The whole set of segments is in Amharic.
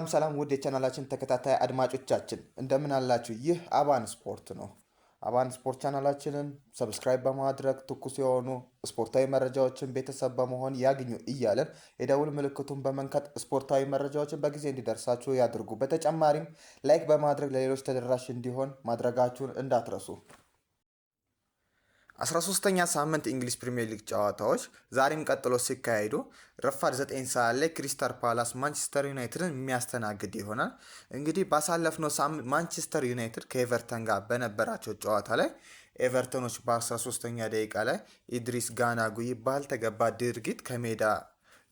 ሰላም ውድ የቻናላችን ተከታታይ አድማጮቻችን እንደምን አላችሁ? ይህ አባን ስፖርት ነው። አባን ስፖርት ቻናላችንን ሰብስክራይብ በማድረግ ትኩስ የሆኑ ስፖርታዊ መረጃዎችን ቤተሰብ በመሆን ያግኙ እያለን የደውል ምልክቱን በመንካት ስፖርታዊ መረጃዎችን በጊዜ እንዲደርሳችሁ ያድርጉ። በተጨማሪም ላይክ በማድረግ ለሌሎች ተደራሽ እንዲሆን ማድረጋችሁን እንዳትረሱ። 13ኛ ሳምንት እንግሊዝ ፕሪሚየር ሊግ ጨዋታዎች ዛሬም ቀጥሎ ሲካሄዱ ረፋድ 9 ሰዓት ላይ ክሪስታል ፓላስ ማንቸስተር ዩናይትድን የሚያስተናግድ ይሆናል። እንግዲህ ባሳለፍነው ሳምንት ማንቸስተር ዩናይትድ ከኤቨርተን ጋር በነበራቸው ጨዋታ ላይ ኤቨርተኖች በ13ኛ ደቂቃ ላይ ኢድሪስ ጋና ጉይ ባልተገባ ድርጊት ከሜዳ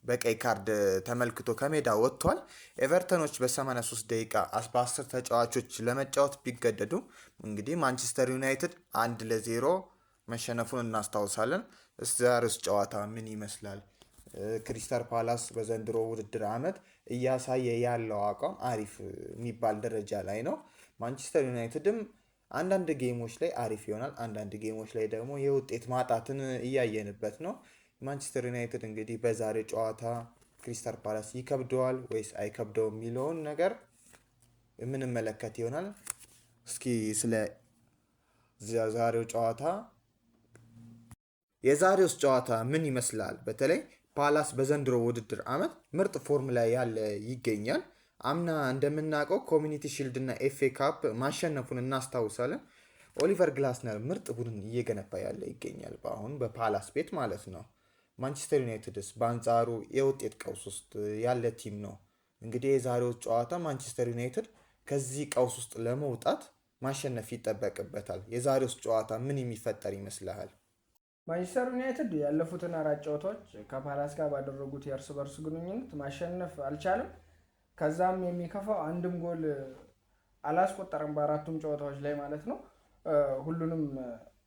በቀይ ካርድ ተመልክቶ ከሜዳ ወጥቷል። ኤቨርተኖች በ83 ደቂቃ በ10 ተጫዋቾች ለመጫወት ቢገደዱ እንግዲህ ማንቸስተር ዩናይትድ 1-0 መሸነፉን እናስታውሳለን። ዛሬውስ ጨዋታ ምን ይመስላል? ክሪስታል ፓላስ በዘንድሮ ውድድር ዓመት እያሳየ ያለው አቋም አሪፍ የሚባል ደረጃ ላይ ነው። ማንቸስተር ዩናይትድም አንዳንድ ጌሞች ላይ አሪፍ ይሆናል፣ አንዳንድ ጌሞች ላይ ደግሞ የውጤት ማጣትን እያየንበት ነው። ማንቸስተር ዩናይትድ እንግዲህ በዛሬ ጨዋታ ክሪስታል ፓላስ ይከብደዋል ወይስ አይከብደውም የሚለውን ነገር የምንመለከት ይሆናል። እስኪ ስለ ዛሬው ጨዋታ የዛሬውስ ጨዋታ ምን ይመስላል? በተለይ ፓላስ በዘንድሮ ውድድር ዓመት ምርጥ ፎርም ላይ ያለ ይገኛል። አምና እንደምናውቀው ኮሚኒቲ ሺልድ እና ኤፍኤ ካፕ ማሸነፉን እናስታውሳለን። ኦሊቨር ግላስነር ምርጥ ቡድን እየገነባ ያለ ይገኛል፣ በአሁን በፓላስ ቤት ማለት ነው። ማንቸስተር ዩናይትድስ በአንጻሩ የውጤት ቀውስ ውስጥ ያለ ቲም ነው። እንግዲህ የዛሬው ጨዋታ ማንቸስተር ዩናይትድ ከዚህ ቀውስ ውስጥ ለመውጣት ማሸነፍ ይጠበቅበታል። የዛሬውስ ጨዋታ ምን የሚፈጠር ይመስልሃል? ማንቸስተር ዩናይትድ ያለፉትን 4 ጨዋታዎች ከፓላስ ጋር ባደረጉት የእርስ በርስ ግንኙነት ማሸነፍ አልቻለም። ከዛም የሚከፋው አንድም ጎል አላስቆጠረም በአራቱም ጨዋታዎች ላይ ማለት ነው። ሁሉንም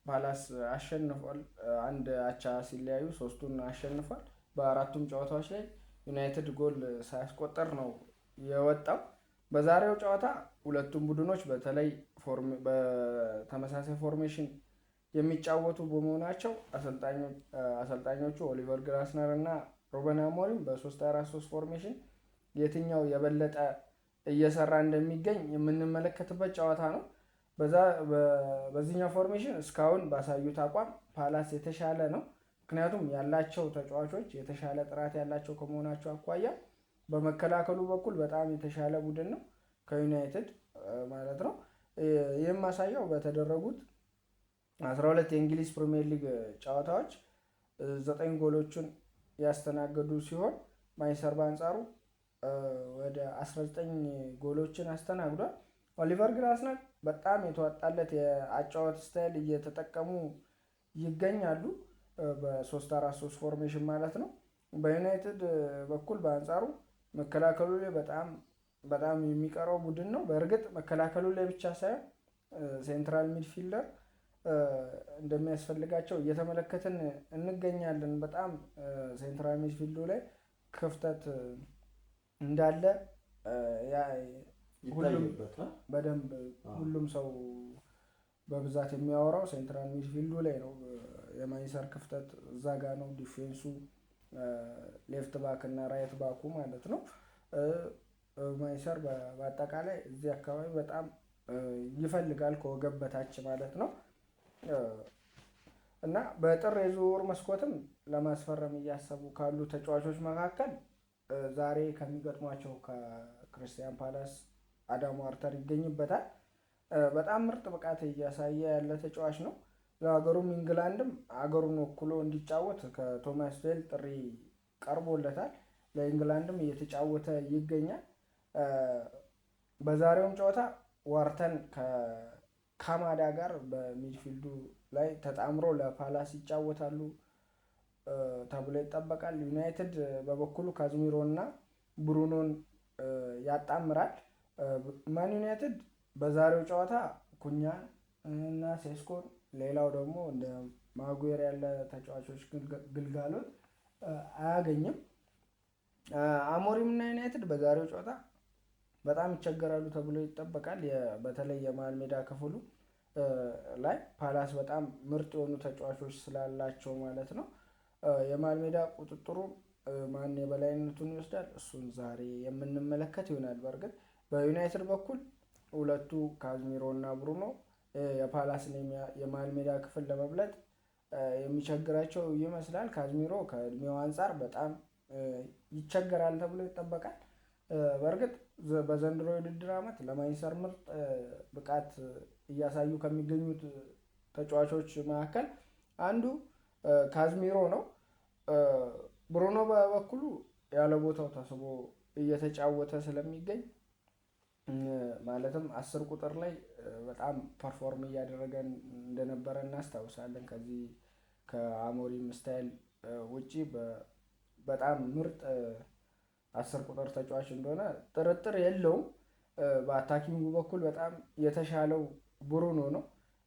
ፓላስ አሸንፏል። አንድ አቻ ሲለያዩ 3ቱን አሸንፏል። በአራቱም ጨዋታዎች ላይ ዩናይትድ ጎል ሳያስቆጠር ነው የወጣው። በዛሬው ጨዋታ ሁለቱም ቡድኖች በተለይ በተመሳሳይ ፎርሜሽን የሚጫወቱ በመሆናቸው አሰልጣኞቹ ኦሊቨር ግላስነር እና ሩበን አሞሪም በ3-4-3 ፎርሜሽን የትኛው የበለጠ እየሰራ እንደሚገኝ የምንመለከትበት ጨዋታ ነው። በዚህኛው ፎርሜሽን እስካሁን ባሳዩት አቋም ፓላስ የተሻለ ነው። ምክንያቱም ያላቸው ተጫዋቾች የተሻለ ጥራት ያላቸው ከመሆናቸው አኳያ በመከላከሉ በኩል በጣም የተሻለ ቡድን ነው ከዩናይትድ ማለት ነው። ይህም ማሳያው በተደረጉት 12 የእንግሊዝ ፕሪሚየር ሊግ ጨዋታዎች 9 ጎሎችን ያስተናገዱ ሲሆን ማንቸስተር በአንጻሩ ወደ 19 ጎሎችን አስተናግዷል። ኦሊቨር ግላስነር በጣም የተዋጣለት የአጫወት ስታይል እየተጠቀሙ ይገኛሉ፣ በ3-4-3 ፎርሜሽን ማለት ነው። በዩናይትድ በኩል በአንጻሩ መከላከሉ ላይ በጣም የሚቀረው ቡድን ነው። በእርግጥ መከላከሉ ላይ ብቻ ሳይሆን ሴንትራል ሚድፊልደር እንደሚያስፈልጋቸው እየተመለከትን እንገኛለን። በጣም ሴንትራል ሚድፊልዱ ላይ ክፍተት እንዳለ ሁሉም ሰው በብዛት የሚያወራው ሴንትራል ሚድፊልዱ ላይ ነው። የማንቸስተር ክፍተት እዛ ጋ ነው። ዲፌንሱ ሌፍት ባክ እና ራይት ባኩ ማለት ነው። ማንቸስተር በአጠቃላይ እዚህ አካባቢ በጣም ይፈልጋል ከወገብ በታች ማለት ነው። እና በጥር የዝውውር መስኮትም ለማስፈረም እያሰቡ ካሉ ተጫዋቾች መካከል ዛሬ ከሚገጥሟቸው ከክሪስታል ፓላስ አዳም ዋርተር ይገኝበታል። በጣም ምርጥ ብቃት እያሳየ ያለ ተጫዋች ነው። ለሀገሩም ኢንግላንድም ሀገሩን ወክሎ እንዲጫወት ከቶማስ ቱሄል ጥሪ ቀርቦለታል። ለኢንግላንድም እየተጫወተ ይገኛል። በዛሬውም ጨዋታ ዋርተን ከካማዳ ጋር በሚድፊልዱ ላይ ተጣምሮ ለፓላስ ይጫወታሉ ተብሎ ይጠበቃል። ዩናይትድ በበኩሉ ካዝሚሮ እና ብሩኖን ያጣምራል። ማን ዩናይትድ በዛሬው ጨዋታ ኩኛን እና ሴስኮን፣ ሌላው ደግሞ እንደ ማጉዌር ያለ ተጫዋቾች ግልጋሎት አያገኝም። አሞሪም እና ዩናይትድ በዛሬው ጨዋታ በጣም ይቸገራሉ ተብሎ ይጠበቃል። በተለይ የመሃል ሜዳ ክፍሉ ላይ ፓላስ በጣም ምርጥ የሆኑ ተጫዋቾች ስላላቸው ማለት ነው። የመሃል ሜዳ ቁጥጥሩ ማን የበላይነቱን ይወስዳል? እሱን ዛሬ የምንመለከት ይሆናል። በእርግጥ በዩናይትድ በኩል ሁለቱ ካዝሚሮ እና ብሩኖ የፓላስን የመሃል ሜዳ ክፍል ለመብለጥ የሚቸግራቸው ይመስላል። ካዝሚሮ ከእድሜው አንጻር በጣም ይቸገራል ተብሎ ይጠበቃል። በእርግጥ በዘንድሮ የውድድር ዓመት ለማንቸስተር ምርጥ ብቃት እያሳዩ ከሚገኙት ተጫዋቾች መካከል አንዱ ካዝሚሮ ነው። ብሩኖ በበኩሉ ያለ ቦታው ተስቦ እየተጫወተ ስለሚገኝ ማለትም 10 ቁጥር ላይ በጣም ፐርፎርም እያደረገ እንደነበረ እናስታውሳለን። ከዚህ ከአሞሪም ስታይል ውጪ በጣም ምርጥ 10 ቁጥር ተጫዋች እንደሆነ ጥርጥር የለውም። በአታኪንጉ በኩል በጣም የተሻለው ብሩኖ ነው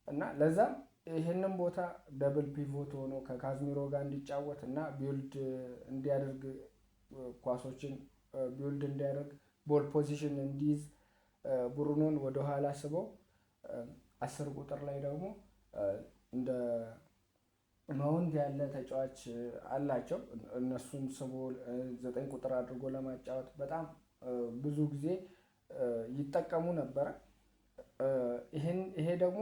እና ለዛም ይህንን ቦታ ደብል ፒቮት ሆኖ ከካዝሚሮ ጋር እንዲጫወት እና ቢውልድ እንዲያደርግ ኳሶችን ቢውልድ እንዲያደርግ ቦል ፖዚሽን እንዲይዝ ብሩኖን ወደኋላ ስበው 10 ቁጥር ላይ ደግሞ እንደ ማውንት ያለ ተጫዋች አላቸው። እነሱን ስቦ 9 ቁጥር አድርጎ ለማጫወት በጣም ብዙ ጊዜ ይጠቀሙ ነበረ። ይሄ ደግሞ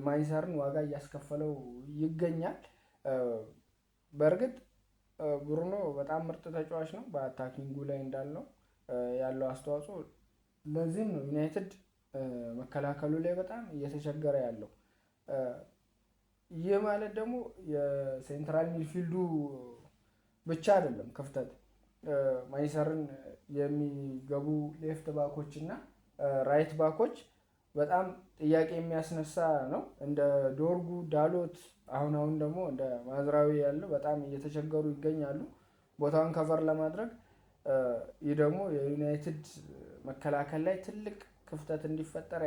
ማንቸስተርን ዋጋ እያስከፈለው ይገኛል። በእርግጥ ብሩኖ በጣም ምርጥ ተጫዋች ነው። በአታኪንጉ ላይ እንዳልነው ያለው አስተዋጽኦ ለዚህም ነው ዩናይትድ መከላከሉ ላይ በጣም እየተቸገረ ያለው። ይህ ማለት ደግሞ የሴንትራል ሚድፊልዱ ብቻ አይደለም ክፍተት። ማንቸስተርን የሚገቡ ሌፍት ባኮች እና ራይት ባኮች በጣም ጥያቄ የሚያስነሳ ነው። እንደ ዶርጉ፣ ዳሎት አሁን ደግሞ እንደ ማዝራዊ ያለው በጣም እየተቸገሩ ይገኛሉ ቦታውን ከቨር ለማድረግ። ይህ ደግሞ የዩናይትድ መከላከል ላይ ትልቅ ክፍተት እንዲፈጠር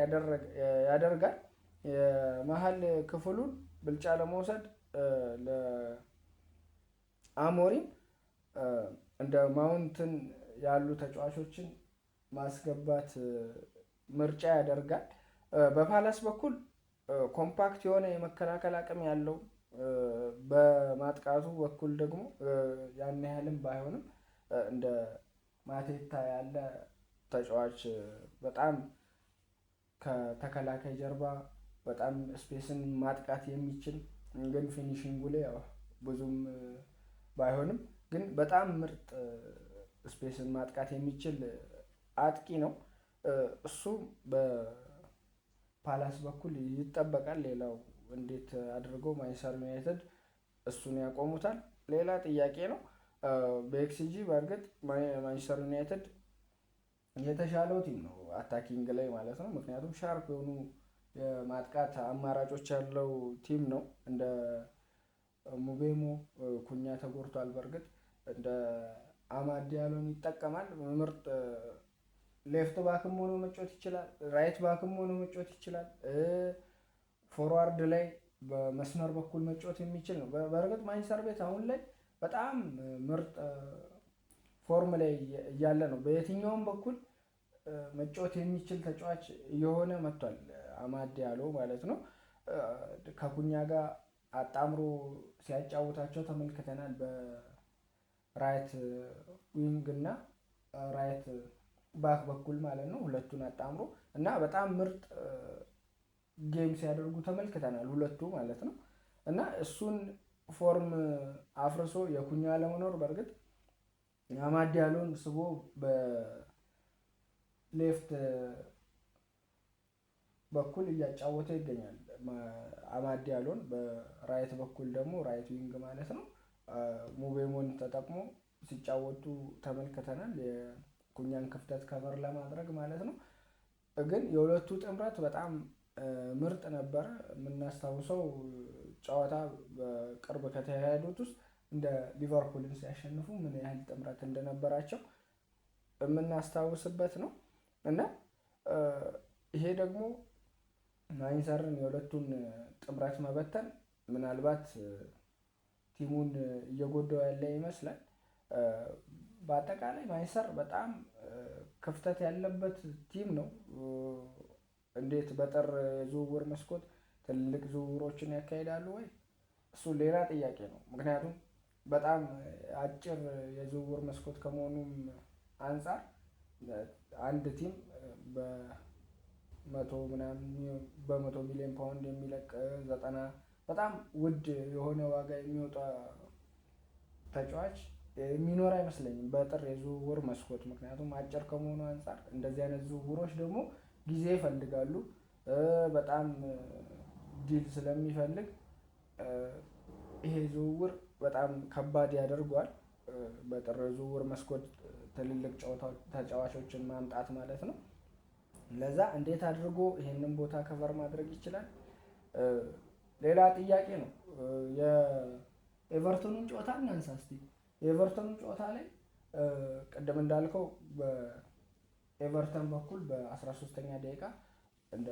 ያደርጋል። የመሀል ክፍሉን ብልጫ ለመውሰድ ለአሞሪም እንደ ማውንትን ያሉ ተጫዋቾችን ማስገባት ምርጫ ያደርጋል። በፓላስ በኩል ኮምፓክት የሆነ የመከላከል አቅም ያለው፣ በማጥቃቱ በኩል ደግሞ ያን ያህልም ባይሆንም እንደ ማቴታ ያለ ተጫዋች በጣም ከተከላካይ ጀርባ በጣም ስፔስን ማጥቃት የሚችል ግን ፊኒሽንጉ ላይ ብዙም ባይሆንም ግን በጣም ምርጥ ስፔስን ማጥቃት የሚችል አጥቂ ነው። እሱ በፓላስ በኩል ይጠበቃል። ሌላው እንዴት አድርገው ማንቸስተር ዩናይትድ እሱን ያቆሙታል ሌላ ጥያቄ ነው። በኤክስጂ በእርግጥ ማንቸስተር ዩናይትድ የተሻለው ቲም ነው አታኪንግ ላይ ማለት ነው። ምክንያቱም ሻርፕ የሆኑ የማጥቃት አማራጮች ያለው ቲም ነው። እንደ ሙቤሞ፣ ኩኛ ተጎድቷል። በእርግጥ እንደ አማድ ዲያሎን ይጠቀማል። ምርጥ ሌፍት ባክም ሆኖ መጫወት ይችላል። ራይት ባክም ሆኖ መጫወት ይችላል። ፎርዋርድ ላይ በመስመር በኩል መጫወት የሚችል ነው። በእርግጥ ማንቸስተር ቤት አሁን ላይ በጣም ምርጥ ፎርም ላይ እያለ ነው። በየትኛውም በኩል መጫወት የሚችል ተጫዋች እየሆነ መጥቷል። አማድ ዲያሎ ማለት ነው። ከኩኛ ጋር አጣምሮ ሲያጫውታቸው ተመልክተናል። በራይት ዊንግ እና ራይት ባክ በኩል ማለት ነው። ሁለቱን አጣምሮ እና በጣም ምርጥ ጌም ሲያደርጉ ተመልክተናል ሁለቱ ማለት ነው። እና እሱን ፎርም አፍርሶ የኩኛ ለመኖር በእርግጥ አማድ ዲያሎን ስቦ በሌፍት በኩል እያጫወተ ይገኛል። አማድ ዲያሎን በራይት በኩል ደግሞ ራይት ዊንግ ማለት ነው ሙቤሞን ተጠቅሞ ሲጫወቱ ተመልክተናል። የኩኛን ክፍተት ከቨር ለማድረግ ማለት ነው። ግን የሁለቱ ጥምረት በጣም ምርጥ ነበረ። የምናስታውሰው ጨዋታ በቅርብ ከተካሄዱት ውስጥ እንደ ሊቨርፑልን ሲያሸንፉ ምን ያህል ጥምረት እንደነበራቸው የምናስታውስበት ነው እና ይሄ ደግሞ ማንቸስተርን የሁለቱን ጥምረት መበተን ምናልባት ቲሙን እየጎዳው ያለ ይመስላል። በአጠቃላይ ማንቸስተር በጣም ክፍተት ያለበት ቲም ነው። እንዴት በጥር የዝውውር መስኮት ትልቅ ዝውውሮችን ያካሂዳሉ ወይ? እሱ ሌላ ጥያቄ ነው። ምክንያቱም በጣም አጭር የዝውውር መስኮት ከመሆኑም አንጻር አንድ ቲም በመቶ ሚሊዮን ፓውንድ የሚለቅ 90 በጣም ውድ የሆነ ዋጋ የሚወጣ ተጫዋች የሚኖር አይመስለኝም በጥር የዝውውር መስኮት። ምክንያቱም አጭር ከመሆኑ አንጻር እንደዚህ አይነት ዝውውሮች ደግሞ ጊዜ ይፈልጋሉ። በጣም ዲል ስለሚፈልግ ይሄ ዝውውር በጣም ከባድ ያደርገዋል። በጥር የዝውውር መስኮት ትልልቅ ተጫዋቾችን ማምጣት ማለት ነው። ለዛ እንዴት አድርጎ ይሄንን ቦታ ከቨር ማድረግ ይችላል ሌላ ጥያቄ ነው። የኤቨርተኑን ጨዋታ እናንሳ እስቲ። የኤቨርተኑ ጨዋታ ላይ ቅድም እንዳልከው በኤቨርተን በኩል በ13ኛ ደቂቃ እንደ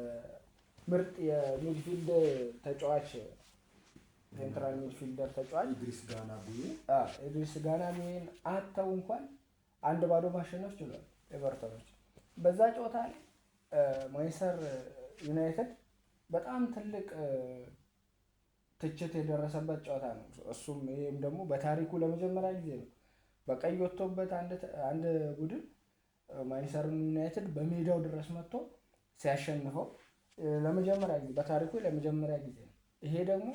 ምርጥ የሚድፊልድ ተጫዋች ሴንትራል ሚድፊልደር ተጫዋች ኢድሪስ ጋናጉዬን አጥተው እንኳን 1-0 ማሸነፍ ችሏል ኤቨርተኖች። በዛ ጨዋታ ላይ ማንቸስተር ዩናይትድ በጣም ትልቅ ትችት የደረሰበት ጨዋታ ነው። ይህም ደግሞ በታሪኩ ለመጀመሪያ ጊዜ ነው በቀይ ወጥቶበት አንድ ቡድን ማንቸስተር ዩናይትድ በሜዳው ድረስ መጥቶ ሲያሸንፈው ለመጀመሪያ ጊዜ በታሪኩ ለመጀመሪያ ጊዜ ነው። ይሄ ደግሞ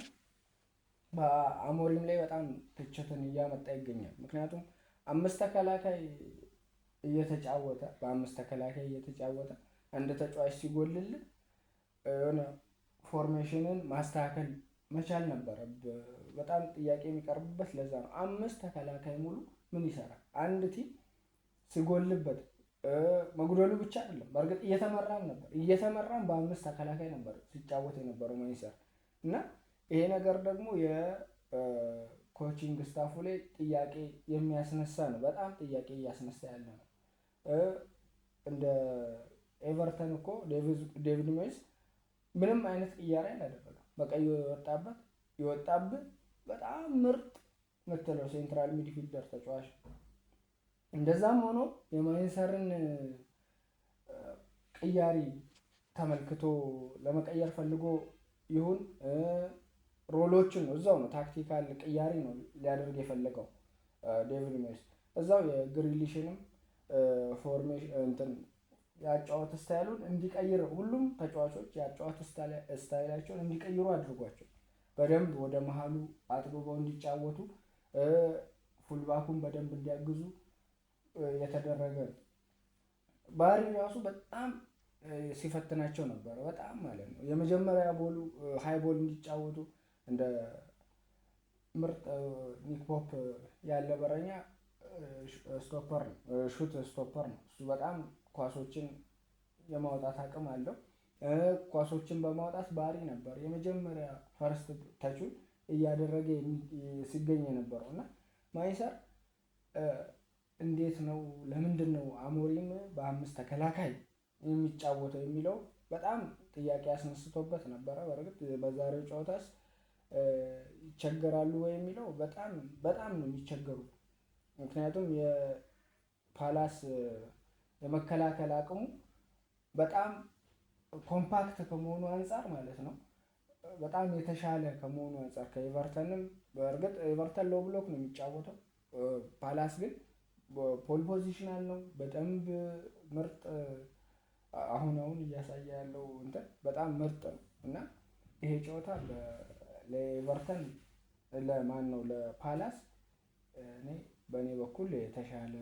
በአሞሪም ላይ በጣም ትችትን እያመጣ ይገኛል። ምክንያቱም በአምስት ተከላካይ እየተጫወተ አንድ ተጫዋች ሲጎልል የሆነ ፎርሜሽንን ማስተካከል መቻል ነበረ። በጣም ጥያቄ የሚቀርብበት ለዛ ነው። 5 ተከላካይ ሙሉ ምን ይሰራል? አንድ ቲም ሲጎልበት መጉደሉ ብቻ አይደለም፣ በእርግጥ እየተመራም በ5 ተከላካይ ነበር ሲጫወት የነበረው ማንቸስተር እና ይሄ ነገር ደግሞ የኮቺንግ ስታፉ ላይ ጥያቄ የሚያስነሳ ነው። በጣም ጥያቄ እያስነሳ ያለ ነው። እንደ ኤቨርተን እኮ ዴቪድ ሞይስ ምንም አይነት ቅያሬ አላደረገም። በቀይ የወጣብህ በጣም ምርጥ ምትለው ሴንትራል ሚድፊልደር ተጫዋች። እንደዛም ሆኖ የማንቸስተርን ቅያሪ ተመልክቶ ለመቀየር ፈልጎ ይሁን ሮሎችን ነው እዛው ነው ታክቲካል ቅያሪ ነው ሊያደርግ የፈለገው ዴቪድ ሞይስ። እዛው የግሪሊሽንም ፎርሜሽን ያጫወት ስታይሉን እንዲቀይር ሁሉም ተጫዋቾች ያጫወት ስታይላቸውን እንዲቀይሩ አድርጓቸው በደንብ ወደ መሃሉ አጥብበው እንዲጫወቱ ፉልባኩን በደንብ እንዲያግዙ የተደረገ ባህሪ ራሱ በጣም ሲፈትናቸው ነበር። በጣም ማለት ነው የመጀመሪያ ሃይ ቦል እንዲጫወቱ እንደ ምርጥ ኒክ ፖፕ ያለ በረኛ ሹት ስቶፐር ነው እሱ። በጣም ኳሶችን የማውጣት አቅም አለው። ኳሶችን በማውጣት ባህሪ ነበር የመጀመሪያ ፈርስት ተቹን እያደረገ ሲገኝ የነበረው እና ማንቸስተር እንዴት ነው ለምንድን ነው አሞሪም በ5 ተከላካይ የሚጫወተው የሚለው በጣም ጥያቄ አስነስቶበት ነበረ። በእርግጥ በዛሬው ጨዋታስ ይቸገራሉ ወይ የሚለው በጣም ነው የሚቸገሩት። ምክንያቱም የፓላስ የመከላከል አቅሙ በጣም ኮምፓክት ከመሆኑ አንጻር ማለት ነው በጣም የተሻለ ከመሆኑ አንጻር ከኤቨርተንም በእርግጥ ኤቨርተን ሎው ብሎክ ነው የሚጫወተው። ፓላስ ግን ፖል ፖዚሽናል ነው በደንብ ምርጥ አሁን እያሳየ ያለው እንትን በጣም ምርጥ ነው እና ይሄ ጨዋታ ለኤቨርተን ለፓላስ በእኔ በኩል የተሻለ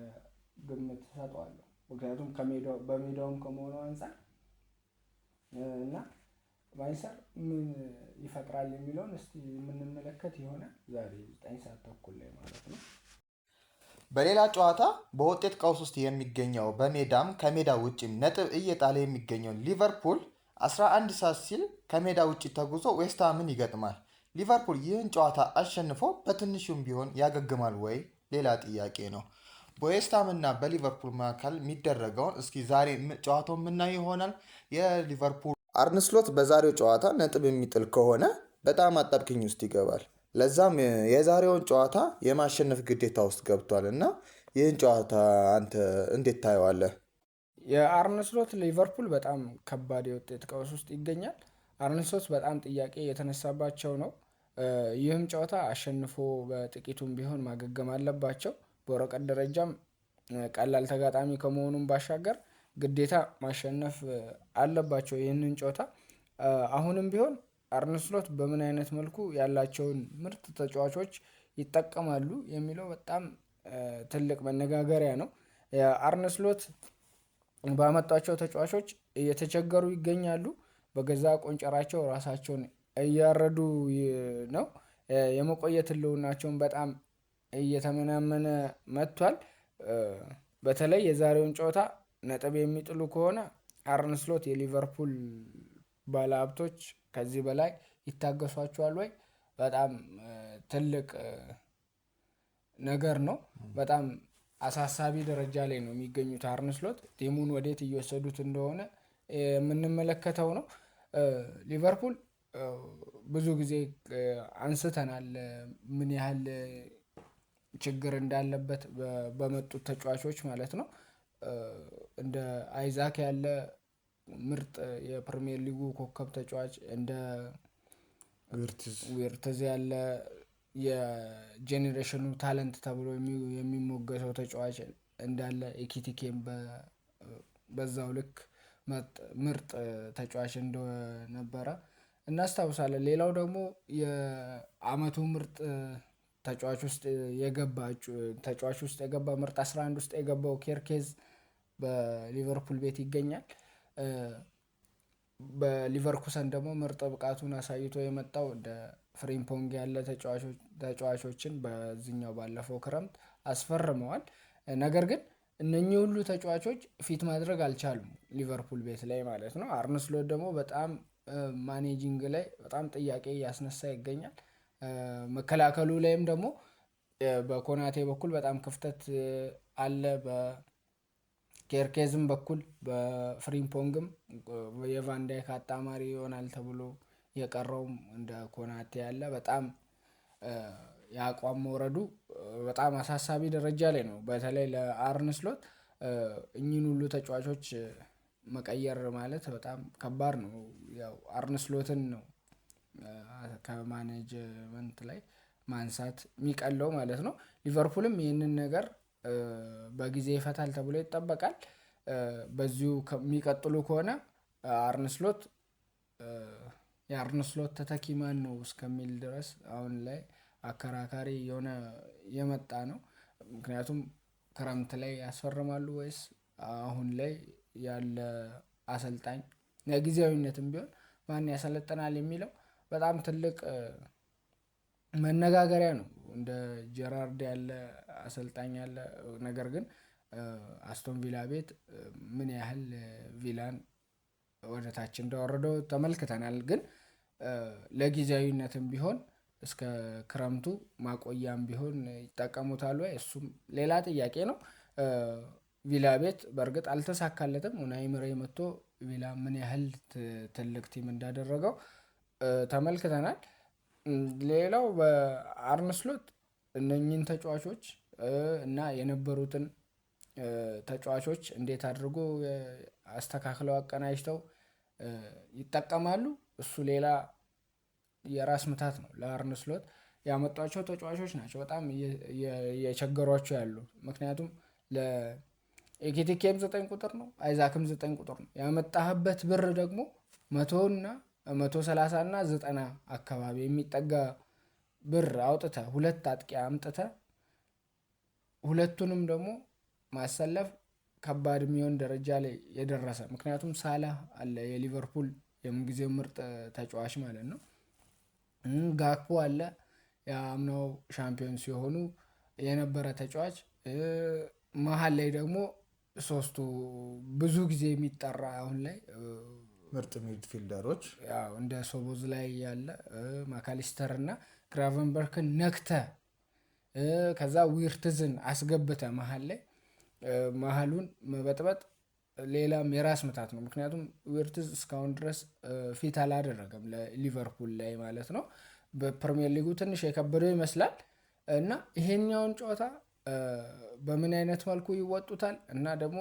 ግምት ሰጠዋለሁ። ምክንያቱም በሜዳውም ከመሆኑ አንጻር እና ማንቸስተር ምን ይፈጥራል የሚለውን እስቲ የምንመለከት ይሆናል ዛሬ 9 ሰዓት ተኩል ላይ ማለት ነው። በሌላ ጨዋታ በውጤት ቀውስ ውስጥ የሚገኘው በሜዳም ከሜዳ ውጭም ነጥብ እየጣለ የሚገኘውን ሊቨርፑል 11 ሰዓት ሲል ከሜዳ ውጭ ተጉዞ ዌስትሃምን ይገጥማል። ሊቨርፑል ይህን ጨዋታ አሸንፎ በትንሹም ቢሆን ያገግማል ወይ? ሌላ ጥያቄ ነው። በዌስትሃም እና በሊቨርፑል መካከል የሚደረገውን እስኪ ዛሬ ጨዋታው የምናየው ይሆናል። የሊቨርፑል አርነ ስሎት በዛሬው ጨዋታ ነጥብ የሚጥል ከሆነ በጣም አጣብቂኝ ውስጥ ይገባል። ለዛም የዛሬውን ጨዋታ የማሸነፍ ግዴታ ውስጥ ገብቷል እና ይህን ጨዋታ አንተ እንዴት ታየዋለህ? የአርነ ስሎት ሊቨርፑል በጣም ከባድ የውጤት ቀውስ ውስጥ ይገኛል። አርነ ስሎት በጣም ጥያቄ የተነሳባቸው ነው። ይህም ጨዋታ አሸንፎ በጥቂቱም ቢሆን ማገገም አለባቸው። በወረቀት ደረጃም ቀላል ተጋጣሚ ከመሆኑም ባሻገር ግዴታ ማሸነፍ አለባቸው ይህንን ጨዋታ። አሁንም ቢሆን አርነ ስሎት በምን አይነት መልኩ ያላቸውን ምርጥ ተጫዋቾች ይጠቀማሉ የሚለው በጣም ትልቅ መነጋገሪያ ነው። አርነ ስሎት ባመጧቸው ተጫዋቾች እየተቸገሩ ይገኛሉ። በገዛ ቆንጨራቸው ራሳቸውን እያረዱ ነው። የመቆየት ህልውናቸውን በጣም እየተመናመነ መጥቷል። በተለይ የዛሬውን ጨዋታ ነጥብ የሚጥሉ ከሆነ አርነ ስሎት የሊቨርፑል ባለሀብቶች ከዚህ በላይ ይታገሷቸዋል ወይ? በጣም ትልቅ ነገር ነው። በጣም አሳሳቢ ደረጃ ላይ ነው የሚገኙት አርነ ስሎት። ቲሙን ወዴት እየወሰዱት እንደሆነ የምንመለከተው ነው። ሊቨርፑል ብዙ ጊዜ አንስተናል ምን ያህል ችግር እንዳለበት በመጡት ተጫዋቾች ማለት ነው። እንደ አይዛክ ያለ ምርጥ የፕሪሚየር ሊጉ ኮከብ ተጫዋች፣ እንደ ዊርትዝ ያለ የጄኔሬሽኑ ታለንት ተብሎ የሚሞገሰው ተጫዋች እንዳለ ኤኪቲኬም በዛው ልክ ምርጥ ተጫዋች እንደነበረ እናስታውሳለን። ሌላው ደግሞ የአመቱ ምርጥ ተጫዋች ውስጥ የገባ ምርጥ 11 ውስጥ የገባው ኬርኬዝ በሊቨርፑል ቤት ይገኛል። በሊቨርኩሰን ደግሞ ምርጥ ብቃቱን አሳይቶ የመጣው እንደ ፍሪምፖንግ ያለ ተጫዋቾችን በዚህኛው ባለፈው ክረምት አስፈርመዋል። ነገር ግን እነኚህ ሁሉ ተጫዋቾች ፊት ማድረግ አልቻሉም ሊቨርፑል ቤት ላይ ማለት ነው። አርነ ስሎት ደግሞ በጣም ማኔጂንግ ላይ በጣም ጥያቄ እያስነሳ ይገኛል። መከላከሉ ላይም ደግሞ በኮናቴ በኩል በጣም ክፍተት አለ። በኬርኬዝም በኩል በፍሪምፖንግም የቫንዳይክ አጣማሪ ይሆናል ተብሎ የቀረውም እንደ ኮናቴ ያለ በጣም የአቋም መውረዱ በጣም አሳሳቢ ደረጃ ላይ ነው። በተለይ ለአርነ ስሎት እኚህን ሁሉ ተጫዋቾች መቀየር ማለት በጣም ከባድ ነው። ያው አርነ ስሎትን ነው ከማኔጅመንት ላይ ማንሳት የሚቀለው ማለት ነው። ሊቨርፑልም ይህንን ነገር በጊዜ ይፈታል ተብሎ ይጠበቃል። በዚሁ የሚቀጥሉ ከሆነ አርነ ስሎት የአርነ ስሎት ተተኪ ማን ነው እስከሚል ድረስ አሁን ላይ አከራካሪ የሆነ የመጣ ነው። ምክንያቱም ክረምት ላይ ያስፈርማሉ ወይስ አሁን ላይ ያለ አሰልጣኝ ለጊዜያዊነትም ቢሆን ማን ያሰለጥናል የሚለው በጣም ትልቅ መነጋገሪያ ነው። እንደ ጀራርድ ያለ አሰልጣኝ ያለ ነገር ግን አስቶን ቪላ ቤት ምን ያህል ቪላን ወደ ታች እንዳወረደው ተመልክተናል። ግን ለጊዜያዊነትም ቢሆን እስከ ክረምቱ ማቆያም ቢሆን ይጠቀሙታል ወይ? እሱም ሌላ ጥያቄ ነው። ቪላ ቤት በእርግጥ አልተሳካለትም። ኡናይ ኤመሪ መጥቶ ቪላ ምን ያህል ትልቅ ቲም እንዳደረገው ተመልክተናል። ሌላው በአርነ ስሎት እነኚህን ተጫዋቾች እና የነበሩትን ተጫዋቾች እንዴት አድርጎ አስተካክለው አቀናጅተው ይጠቀማሉ፣ እሱ ሌላ የራስ ምታት ነው። ለአርነ ስሎት ያመጧቸው ተጫዋቾች ናቸው በጣም የቸገሯቸው ያሉ። ምክንያቱም ለኤኪቲኬም 9 ቁጥር ነው፣ አይዛክም 9 ቁጥር ነው። ያመጣህበት ብር ደግሞ 130 እና 90 አካባቢ የሚጠጋ ብር አውጥተህ ሁለት አጥቂ አምጥተህ ሁለቱንም ደግሞ ማሰለፍ ከባድ የሚሆን ደረጃ ላይ የደረሰ። ምክንያቱም ሳላህ አለ የሊቨርፑል የምንጊዜው ምርጥ ተጫዋች ማለት ነው። ጋክፖ አለ የአምናው ሻምፒዮን ሲሆኑ የነበረ ተጫዋች። መሀል ላይ ደግሞ ሶስቱ ብዙ ጊዜ የሚጠራ አሁን ላይ ምርጥ ሚድፊልደሮች እንደ ሶቦዝ ላይ ያለ ማካሊስተር እና ግራቨንበርክን ነክተ ከዛ ዊርትዝን አስገብተ መሀል ላይ መሀሉን መበጥበጥ ሌላም የራስ ምታት ነው። ምክንያቱም ዊርትዝ እስካሁን ድረስ ፊት አላደረገም ለሊቨርፑል ላይ ማለት ነው። በፕሪሚየር ሊጉ ትንሽ የከበደው ይመስላል እና ይሄኛውን ጨዋታ በምን አይነት መልኩ ይወጡታል እና ደግሞ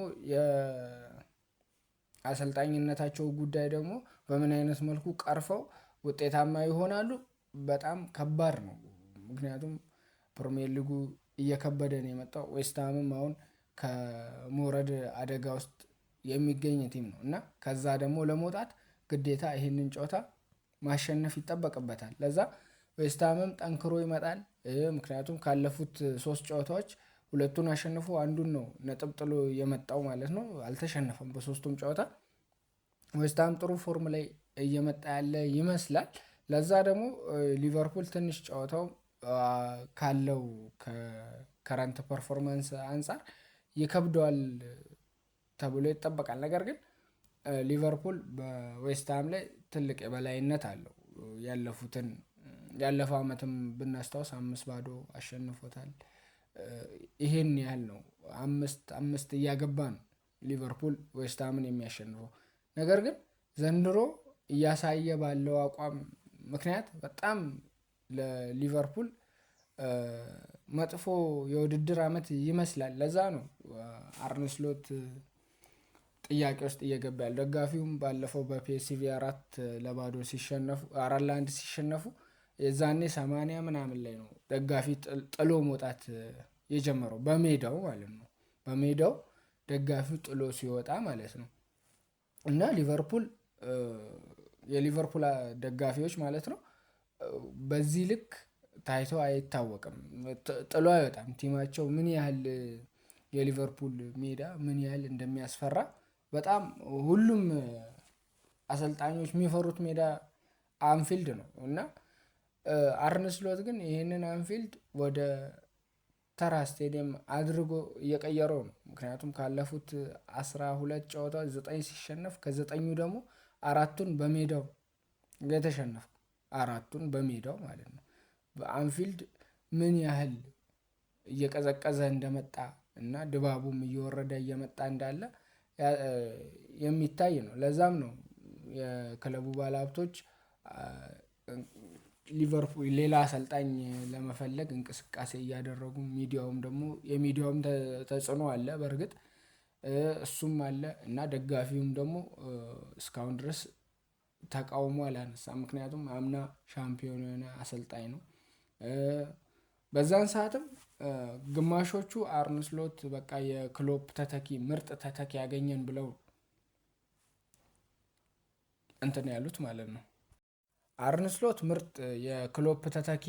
የአሰልጣኝነታቸው ጉዳይ ደግሞ በምን አይነት መልኩ ቀርፈው ውጤታማ ይሆናሉ በጣም ከባድ ነው። ምክንያቱም ፕሪሚየር ሊጉ እየከበደ ነው የመጣው። ዌስትሃምም አሁን ከመውረድ አደጋ ውስጥ የሚገኝ ቲም ነው እና ከዛ ደግሞ ለመውጣት ግዴታ ይሄንን ጨዋታ ማሸነፍ ይጠበቅበታል። ለዛ ዌስትሃምም ጠንክሮ ይመጣል። ምክንያቱም ካለፉት 3 ጨዋታዎች ሁለቱን አሸንፎ አንዱን ነው ነጥብ ጥሎ የመጣው ማለት ነው። አልተሸነፈም በ3ቱም ጨዋታ። ዌስትሃም ጥሩ ፎርም ላይ እየመጣ ያለ ይመስላል። ለዛ ደግሞ ሊቨርፑል ትንሽ ጨዋታው ካለው ከከረንት ፐርፎርማንስ አንጻር ይከብደዋል ተብሎ ይጠበቃል። ነገር ግን ሊቨርፑል በዌስትሃም ላይ ትልቅ የበላይነት አለው። ያለፈው ዓመትም ብናስታውስ 5-0 አሸንፎታል። ይሄን ያህል ነው። 5 እያገባ ነው ሊቨርፑል ዌስትሃምን የሚያሸንፈው። ነገር ግን ዘንድሮ እያሳየ ባለው አቋም ምክንያት በጣም ለሊቨርፑል መጥፎ የውድድር ዓመት ይመስላል። ለዛ ነው አርነ ስሎት ጥያቄ ውስጥ እየገባ ያለው። ደጋፊውም ባለፈው በፒኤስቪ 4-0 ሲሸነፉ የዛኔ 80 ምናምን ላይ ነው ደጋፊ ጥሎ መውጣት የጀመረው በሜዳው ማለት ነው። በሜዳው ደጋፊው ጥሎ ሲወጣ ማለት ነው። እና የሊቨርፑል ደጋፊዎች ማለት ነው በዚህ ልክ ታይቶ አይታወቅም። ጥሎ አይወጣም ቲማቸው ምን ያህል የሊቨርፑል ሜዳ ምን ያህል እንደሚያስፈራ በጣም ሁሉም አሰልጣኞች የሚፈሩት ሜዳ አንፊልድ ነው እና አርነ ስሎት ግን ይህንን አንፊልድ ወደ ተራ ስቴዲየም አድርጎ እየቀየረው ነው። ምክንያቱም ካለፉት 12 ጨዋታዎች 9 ሲሸነፍ ከ9ኙ ደግሞ 4ቱን በሜዳው የተሸነፈው 4ቱን በሜዳው ማለት ነው። በአንፊልድ ምን ያህል እየቀዘቀዘ እንደመጣ እና ድባቡም እየወረደ እየመጣ እንዳለ የሚታይ ነው። ለዛም ነው የክለቡ ባለሀብቶች ሊቨርፑል ሌላ አሰልጣኝ ለመፈለግ እንቅስቃሴ እያደረጉ የሚዲያውም ተጽዕኖ አለ። በእርግጥ እሱም አለ እና ደጋፊውም ደግሞ እስካሁን ድረስ ተቃውሞ አላነሳም። ምክንያቱም አምና ሻምፒዮን የሆነ አሰልጣኝ ነው። በዛን ሰዓትም ግማሾቹ አርነ ስሎት በቃ የክሎፕ ተተኪ ምርጥ ተተኪ ያገኘን ብለው እንትን ያሉት ማለት ነው። አርነ ስሎት ምርጥ የክሎፕ ተተኪ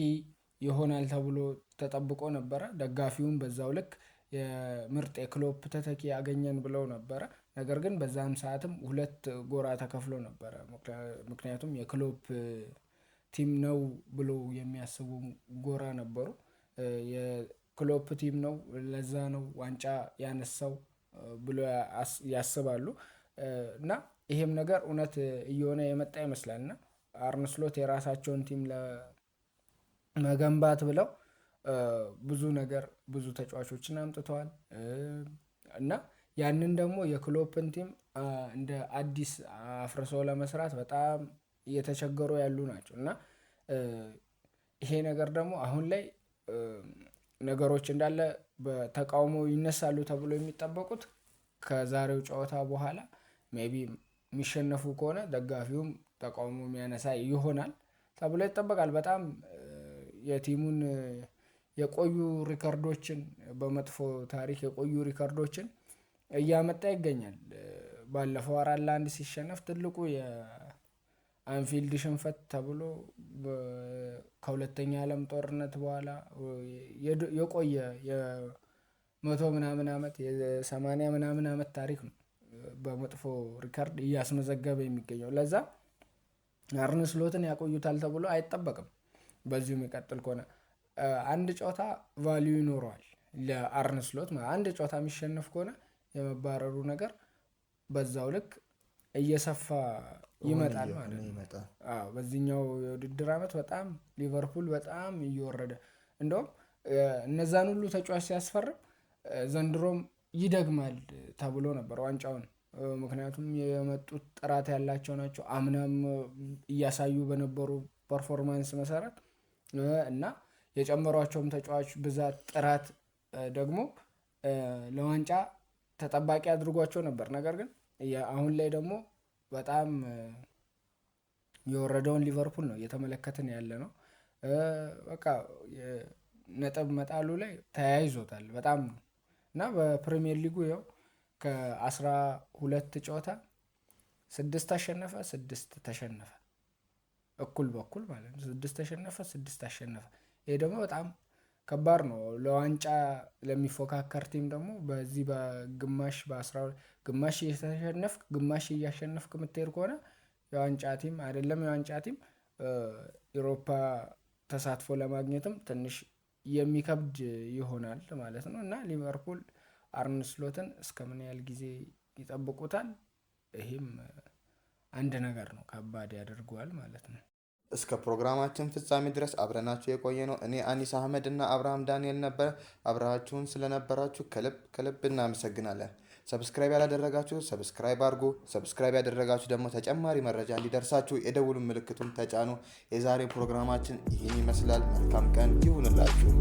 ይሆናል ተብሎ ተጠብቆ ነበረ። ደጋፊውም በዛው ልክ የምርጥ የክሎፕ ተተኪ ያገኘን ብለው ነበረ። ነገር ግን በዛም ሰዓትም 2 ጎራ ተከፍሎ ነበረ። ምክንያቱም የክሎፕ ቲም ነው ብሎ የሚያስቡ ጎራ ነበሩ። የክሎፕ ቲም ነው ለዛ ነው ዋንጫ ያነሳው ብሎ ያስባሉ እና ይሄም ነገር እውነት እየሆነ የመጣ ይመስላል። እና አርነ ስሎት የራሳቸውን ቲም ለመገንባት ብለው ብዙ ተጫዋቾችን አምጥተዋል እና ያንን ደግሞ የክሎፕን ቲም እንደ አዲስ አፍርሰው ለመስራት በጣም እየተቸገሩ ያሉ ናቸው። እና ይሄ ነገር ደግሞ አሁን ላይ ነገሮች እንዳለ በተቃውሞ ይነሳሉ ተብሎ የሚጠበቁት ከዛሬው ጨዋታ በኋላ ሜቢ የሚሸነፉ ከሆነ ደጋፊውም ተቃውሞ የሚያነሳ ይሆናል ተብሎ ይጠበቃል። በጣም የቲሙን የቆዩ ሪከርዶችን በመጥፎ ታሪክ የቆዩ ሪከርዶችን እያመጣ ይገኛል። ባለፈው 4-1 ሲሸነፍ ትልቁ የአንፊልድ ሽንፈት ተብሎ ከሁለተኛ ዓለም ጦርነት በኋላ የቆየ የ100 ምናምን ዓመት የ80 ምናምን ዓመት ታሪክ ነው በመጥፎ ሪከርድ እያስመዘገበ የሚገኘው። ለዛ አርነ ስሎትን ያቆዩታል ተብሎ አይጠበቅም። በዚሁ የሚቀጥል ከሆነ አንድ ጨዋታ ቫልዩ ይኖረዋል ለአርነ ስሎት። አንድ ጨዋታ የሚሸነፍ ከሆነ የመባረሩ ነገር በዛው ልክ እየሰፋ ይመጣል ማለት ነው። በዚህኛው የውድድር ዓመት በጣም ሊቨርፑል በጣም እየወረደ እንደውም እነዛን ሁሉ ተጫዋች ሲያስፈርም ዘንድሮም ይደግማል ተብሎ ነበር ዋንጫውን። ምክንያቱም የመጡት ጥራት ያላቸው ናቸው። አምናም እያሳዩ በነበሩ ፐርፎርማንስ መሰረት እና የጨመሯቸውም ተጫዋች ብዛት ጥራት ደግሞ ለዋንጫ ተጠባቂ አድርጓቸው ነበር። ነገር ግን አሁን ላይ ደግሞ በጣም የወረደውን ሊቨርፑል ነው እየተመለከትን ያለ ነው። በቃ ነጥብ መጣሉ ላይ ተያይዞታል በጣም ነው። እና በፕሪሚየር ሊጉ ያው ከ12 ጨዋታ 6 አሸነፈ 6 ተሸነፈ፣ እኩል በኩል ማለት ነው። 6 ተሸነፈ 6 አሸነፈ። ይሄ ደግሞ በጣም ከባድ ነው ለዋንጫ ለሚፎካከር ቲም። ደግሞ በዚህ በግማሽ ግማሽ እየተሸነፍክ ግማሽ እያሸነፍክ የምትሄድ ከሆነ የዋንጫ ቲም አይደለም የዋንጫ ቲም ኢሮፓ ተሳትፎ ለማግኘትም ትንሽ የሚከብድ ይሆናል ማለት ነው። እና ሊቨርፑል አርነ ስሎትን እስከምን ያህል ጊዜ ይጠብቁታል? ይሄም አንድ ነገር ነው፣ ከባድ ያደርገዋል ማለት ነው። እስከ ፕሮግራማችን ፍጻሜ ድረስ አብረናችሁ የቆየ ነው እኔ አኒስ አህመድ እና አብርሃም ዳንኤል ነበር። አብራችሁን ስለነበራችሁ ከልብ እናመሰግናለን። ሰብስክራይብ ያላደረጋችሁ ሰብስክራይብ አድርጉ። ሰብስክራይብ ያደረጋችሁ ደግሞ ተጨማሪ መረጃ እንዲደርሳችሁ የደውሉን ምልክቱን ተጫኑ። የዛሬ ፕሮግራማችን ይህን ይመስላል። መልካም ቀን ይሁንላችሁ።